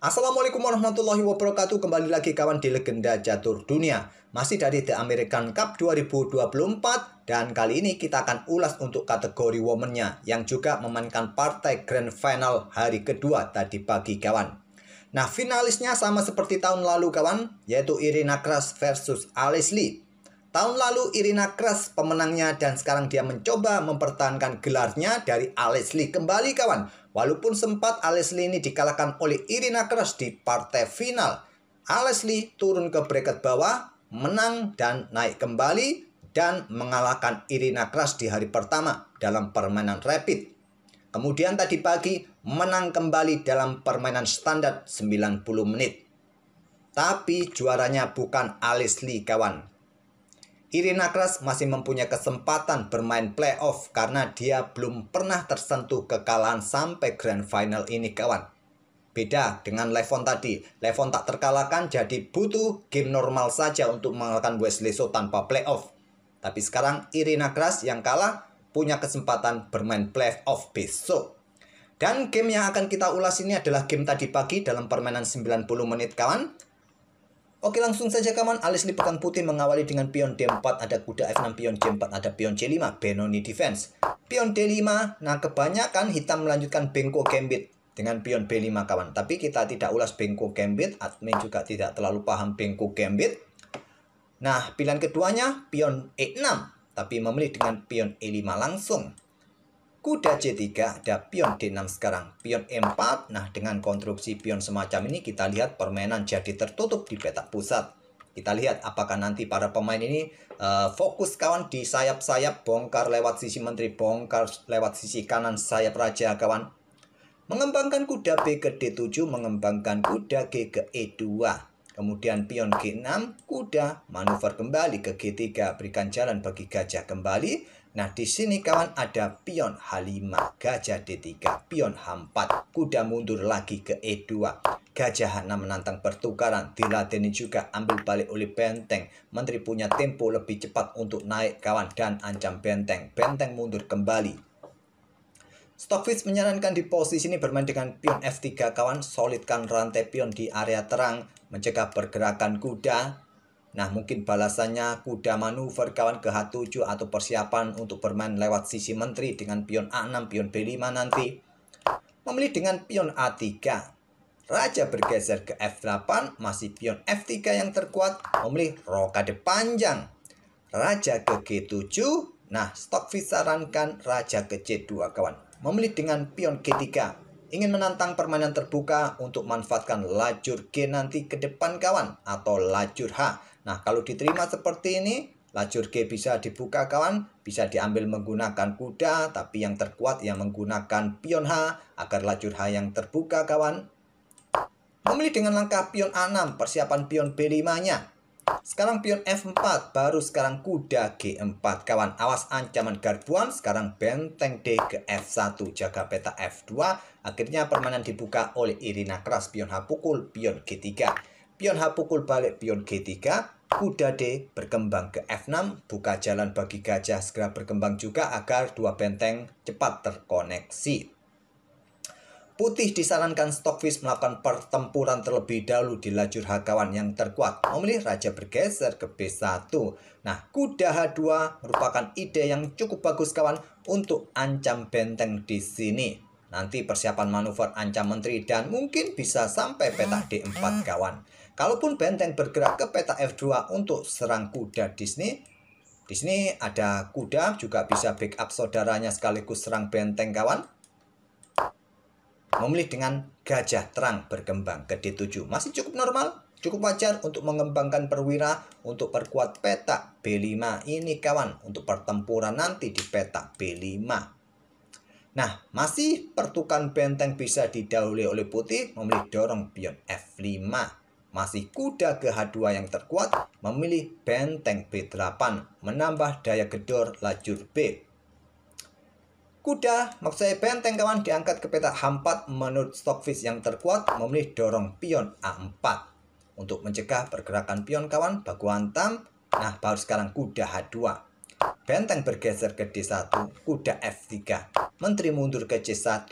Assalamualaikum warahmatullahi wabarakatuh. Kembali lagi kawan di Legenda Catur Dunia. Masih dari The American Cup 2024. Dan kali ini kita akan ulas untuk kategori womennya, yang juga memainkan partai Grand Final hari kedua tadi pagi kawan. Nah, finalisnya sama seperti tahun lalu kawan, yaitu Irina Kras versus Alice Lee. Tahun lalu Irina Kras pemenangnya, dan sekarang dia mencoba mempertahankan gelarnya dari Alice Lee kembali kawan. Walaupun sempat Alice Lee ini dikalahkan oleh Irina Kras di partai final, Alice Lee turun ke bracket bawah, menang dan naik kembali dan mengalahkan Irina Kras di hari pertama dalam permainan rapid. Kemudian tadi pagi menang kembali dalam permainan standar 90 menit. Tapi juaranya bukan Alice Lee kawan. Irina Kras masih mempunyai kesempatan bermain playoff karena dia belum pernah tersentuh kekalahan sampai grand final ini kawan. Beda dengan Levon tadi. Levon tak terkalahkan, jadi butuh game normal saja untuk mengalahkan Wesley So tanpa playoff. Tapi sekarang Irina Kras yang kalah punya kesempatan bermain playoff besok. Dan game yang akan kita ulas ini adalah game tadi pagi dalam permainan 90 menit kawan. Oke, langsung saja kawan. Alice Lee pegang putih mengawali dengan pion D4, ada kuda F6, pion J4, ada pion C5, Benoni defense. Pion D5, nah kebanyakan hitam melanjutkan Bengko Gambit dengan pion B5 kawan. Tapi kita tidak ulas Bengko Gambit, admin juga tidak terlalu paham Bengko Gambit. Nah, pilihan keduanya pion E6, tapi memilih dengan pion E5 langsung. Kuda C3, ada pion D6 sekarang. Pion E4, nah dengan konstruksi pion semacam ini kita lihat permainan jadi tertutup di petak pusat. Kita lihat apakah nanti para pemain ini fokus kawan di sayap-sayap, bongkar lewat sisi menteri, bongkar lewat sisi kanan sayap raja kawan. Mengembangkan kuda B ke D7, mengembangkan kuda G ke E2. Kemudian pion G6, kuda manuver kembali ke G3, berikan jalan bagi gajah kembali. Nah, di sini kawan ada pion H5, gajah D3, pion H4, kuda mundur lagi ke E2. Gajah H6 menantang pertukaran, diladeni juga ambil balik oleh benteng. Menteri punya tempo lebih cepat untuk naik kawan dan ancam benteng. Benteng mundur kembali. Stockfish menyarankan di posisi ini bermain dengan pion F3 kawan, solidkan rantai pion di area terang, mencegah pergerakan kuda. Nah, mungkin balasannya kuda manuver kawan ke H7 atau persiapan untuk bermain lewat sisi menteri dengan pion A6, pion B5 nanti. Memilih dengan pion A3. Raja bergeser ke F8, masih pion F3 yang terkuat, memilih rokade panjang. Raja ke G7, nah Stockfish sarankan raja ke C2 kawan. Memilih dengan pion G3. Ingin menantang permainan terbuka untuk manfaatkan lajur G nanti ke depan kawan, atau lajur H. Nah, kalau diterima seperti ini, lajur G bisa dibuka kawan, bisa diambil menggunakan kuda, tapi yang terkuat yang menggunakan pion H agar lajur H yang terbuka kawan. Memilih dengan langkah pion A6, persiapan pion B5-nya. Sekarang pion F4, baru sekarang kuda G4 kawan. Awas ancaman garbuan, sekarang benteng D ke F1, jaga peta F2. Akhirnya permainan dibuka oleh Irina Kras, pion H pukul, pion G3. Pion H pukul balik pion G3, kuda D berkembang ke F6, buka jalan bagi gajah segera berkembang juga agar dua benteng cepat terkoneksi. Putih disarankan Stockfish melakukan pertempuran terlebih dahulu di lajur H kawan yang terkuat. Memilih raja bergeser ke B1. Nah, kuda H2 merupakan ide yang cukup bagus kawan untuk ancam benteng di sini. Nanti persiapan manuver ancam menteri dan mungkin bisa sampai peta D4 kawan. Kalaupun benteng bergerak ke peta F2 untuk serang kuda di sini ada kuda juga bisa backup saudaranya sekaligus serang benteng kawan. Memilih dengan gajah terang berkembang ke D7. Masih cukup normal, cukup wajar untuk mengembangkan perwira untuk perkuat peta B5 ini kawan. Untuk pertempuran nanti di peta B5. Nah, masih pertukan benteng bisa didahului oleh putih, memilih dorong pion F5. Masih kuda ke H2 yang terkuat, memilih benteng B8, menambah daya gedor lajur B. Kuda, maksud saya benteng kawan, diangkat ke peta H4 menurut Stockfish yang terkuat, memilih dorong pion A4. Untuk mencegah pergerakan pion kawan, baku hantam. Nah, baru sekarang kuda H2. Benteng bergeser ke D1, kuda F3. Menteri mundur ke C1,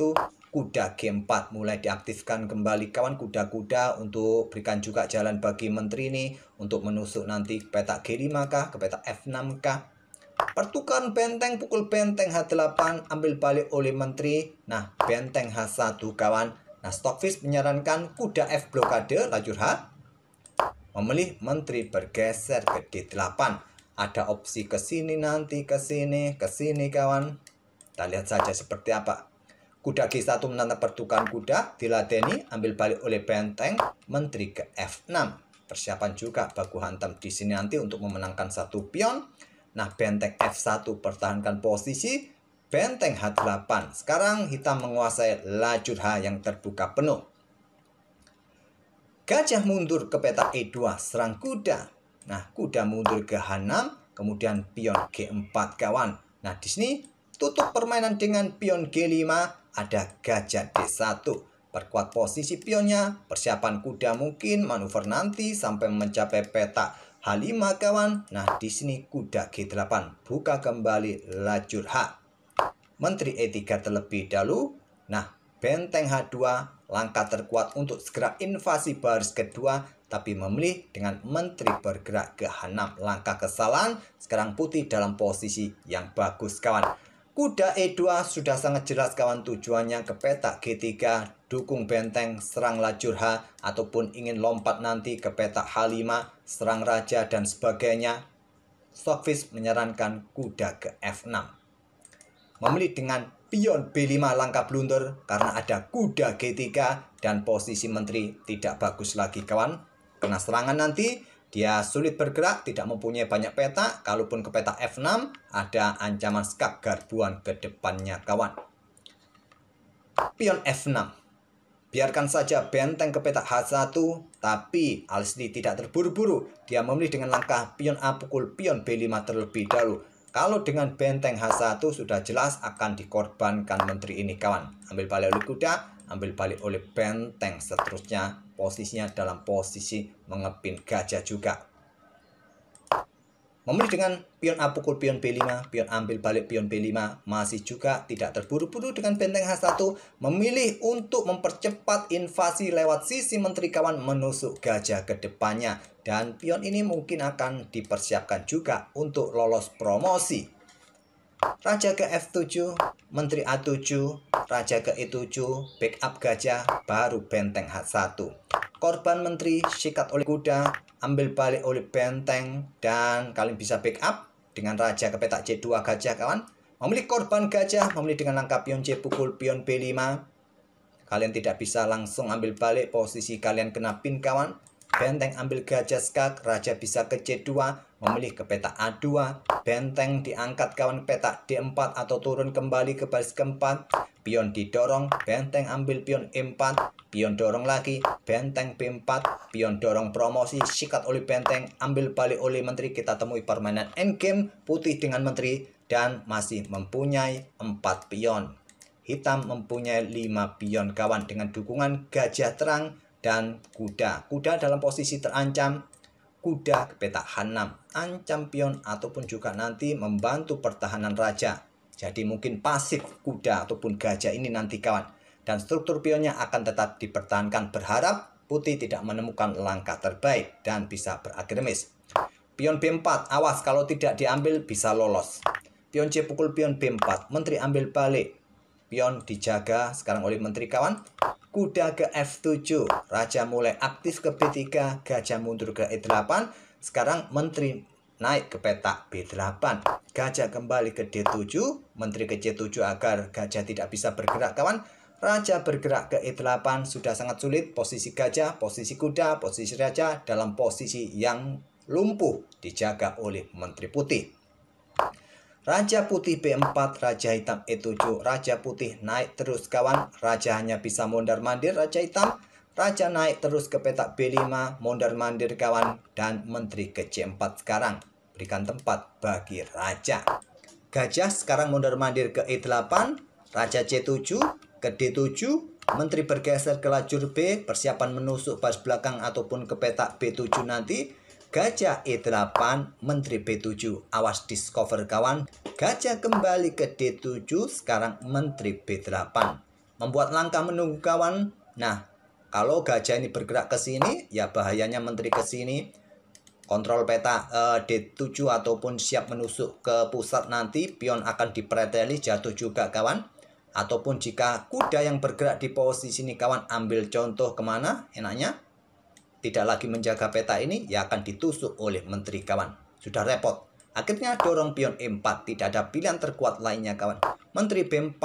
kuda G4 mulai diaktifkan kembali kawan, kuda-kuda untuk berikan juga jalan bagi menteri ini untuk menusuk nanti ke petak G5 kah, ke petak F6 kah. Pertukaran benteng, pukul benteng H8 ambil balik oleh menteri. Nah, benteng H1 kawan. Nah, Stockfish menyarankan kuda F blokade lajur H. Memilih menteri bergeser ke D8. Ada opsi ke sini nanti, ke sini kawan. Kita lihat saja seperti apa. Kuda G1 menantang pertukaran kuda, diladeni, ambil balik oleh benteng, menteri ke F6. Persiapan juga baku hantam di sini nanti untuk memenangkan satu pion. Nah, benteng F1 pertahankan posisi, benteng H8. Sekarang hitam menguasai lajur H yang terbuka penuh. Gajah mundur ke petak E2, serang kuda. Nah, kuda mundur ke H6, kemudian pion G4 kawan. Nah, di sini tutup permainan dengan pion G5, ada gajah D1. Perkuat posisi pionnya, persiapan kuda mungkin, manuver nanti sampai mencapai petak H5 kawan. Nah, di sini kuda G8, buka kembali lajur H. Menteri E3 terlebih dahulu. Nah, benteng H2, langkah terkuat untuk segera invasi baris kedua, tapi memilih dengan menteri bergerak ke H6. Langkah kesalahan, sekarang putih dalam posisi yang bagus kawan. Kuda E2 sudah sangat jelas kawan, tujuannya ke petak G3, dukung benteng, serang lajur H, ataupun ingin lompat nanti ke petak H5, serang raja dan sebagainya. Stockfish menyarankan kuda ke F6. Memilih dengan pion B5 langkah blunder karena ada kuda G3 dan posisi menteri tidak bagus lagi kawan. Kena serangan nanti, dia sulit bergerak, tidak mempunyai banyak peta. Kalaupun ke peta F6, ada ancaman skak garbuan ke depannya kawan. Pion F6. Biarkan saja benteng ke peta H1, tapi Alisli tidak terburu-buru. Dia memilih dengan langkah pion A pukul pion B5 terlebih dahulu. Kalau dengan benteng H1 sudah jelas akan dikorbankan menteri ini kawan. Ambil balik oleh kuda, ambil balik oleh benteng, seterusnya posisinya dalam posisi mengepin gajah juga. Memilih dengan pion A pukul pion B5, pion ambil balik pion B5, masih juga tidak terburu-buru dengan benteng H1, memilih untuk mempercepat invasi lewat sisi menteri kawan menusuk gajah ke depannya. Dan pion ini mungkin akan dipersiapkan juga untuk lolos promosi. Raja ke F7, menteri A7, raja ke E7, backup gajah, baru benteng H1. Korban menteri, sikat oleh kuda, ambil balik oleh benteng, dan kalian bisa backup dengan raja ke petak C2 gajah kawan. Memilih korban gajah, memilih dengan langkah pion C pukul pion B5. Kalian tidak bisa langsung ambil balik, posisi kalian kena pin kawan. Benteng ambil gajah skak, raja bisa ke C2, memilih ke petak A2. Benteng diangkat kawan petak D4 atau turun kembali ke baris keempat. Pion didorong, benteng ambil pion E4, pion dorong lagi, benteng B4, pion dorong promosi, sikat oleh benteng, ambil balik oleh menteri. Kita temui permainan endgame, putih dengan menteri, dan masih mempunyai 4 pion. Hitam mempunyai 5 pion kawan dengan dukungan gajah terang dan kuda. Kuda dalam posisi terancam, kuda ke petak H6, ancam pion ataupun juga nanti membantu pertahanan raja. Jadi mungkin pasif kuda ataupun gajah ini nanti kawan. Dan struktur pionnya akan tetap dipertahankan, berharap putih tidak menemukan langkah terbaik dan bisa beragremis. Pion B4, awas kalau tidak diambil bisa lolos. Pion C pukul pion B4, menteri ambil balik. Pion dijaga sekarang oleh menteri kawan. Kuda ke F7, raja mulai aktif ke B3, gajah mundur ke E8. Sekarang menteri naik ke petak B8, gajah kembali ke D7, menteri ke C7 agar gajah tidak bisa bergerak kawan. Raja bergerak ke E8, sudah sangat sulit. Posisi gajah, posisi kuda, posisi raja dalam posisi yang lumpuh dijaga oleh menteri putih. Raja putih B4, raja hitam E7, raja putih naik terus kawan. Raja hanya bisa mondar-mandir, raja hitam. Raja naik terus ke petak B5, mondar-mandir kawan. Dan menteri ke C4 sekarang. Berikan tempat bagi raja. Gajah sekarang mondar-mandir ke E8, raja C7 ke D7. Menteri bergeser ke lajur B, persiapan menusuk baris belakang ataupun ke petak B7 nanti. Gajah E8, menteri B7, awas discover kawan. Gajah kembali ke D7, sekarang menteri B8. membuat langkah menunggu kawan. Nah, kalau gajah ini bergerak ke sini, ya bahayanya menteri ke sini. Kontrol peta D7 ataupun siap menusuk ke pusat, nanti pion akan dipreteli, jatuh juga kawan. Ataupun jika kuda yang bergerak di posisi ini kawan, ambil contoh kemana enaknya, tidak lagi menjaga peta ini, ya akan ditusuk oleh menteri kawan. Sudah repot. Akhirnya dorong pion E4, tidak ada pilihan terkuat lainnya kawan. Menteri B4,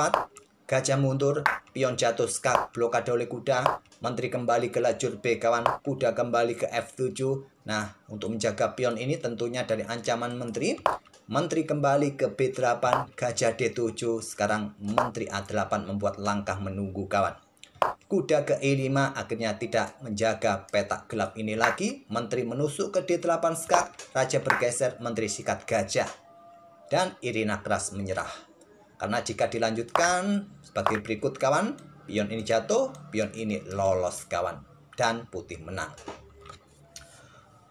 gajah mundur, pion jatuh skak, blokade oleh kuda. Menteri kembali ke lajur B kawan, kuda kembali ke F7. Nah, untuk menjaga pion ini tentunya dari ancaman menteri. Menteri kembali ke B8, gajah D7. Sekarang menteri A8 membuat langkah menunggu kawan. Kuda ke E5, akhirnya tidak menjaga petak gelap ini lagi. Menteri menusuk ke D8 skak, raja bergeser, menteri sikat gajah. Dan Irina keras menyerah. Karena jika dilanjutkan sebagai berikut kawan, pion ini jatuh, pion ini lolos kawan. Dan putih menang.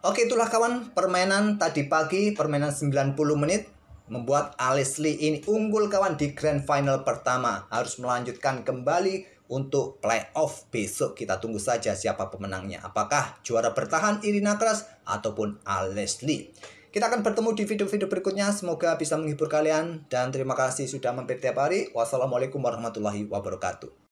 Oke, itulah kawan permainan tadi pagi, permainan 90 menit. Membuat Alesli ini unggul kawan di grand final pertama. Harus melanjutkan kembali untuk playoff besok. Kita tunggu saja siapa pemenangnya. Apakah juara bertahan Irina Kras ataupun Alesli. Kita akan bertemu di video-video berikutnya. Semoga bisa menghibur kalian. Dan terima kasih sudah mampir tiap hari. Wassalamualaikum warahmatullahi wabarakatuh.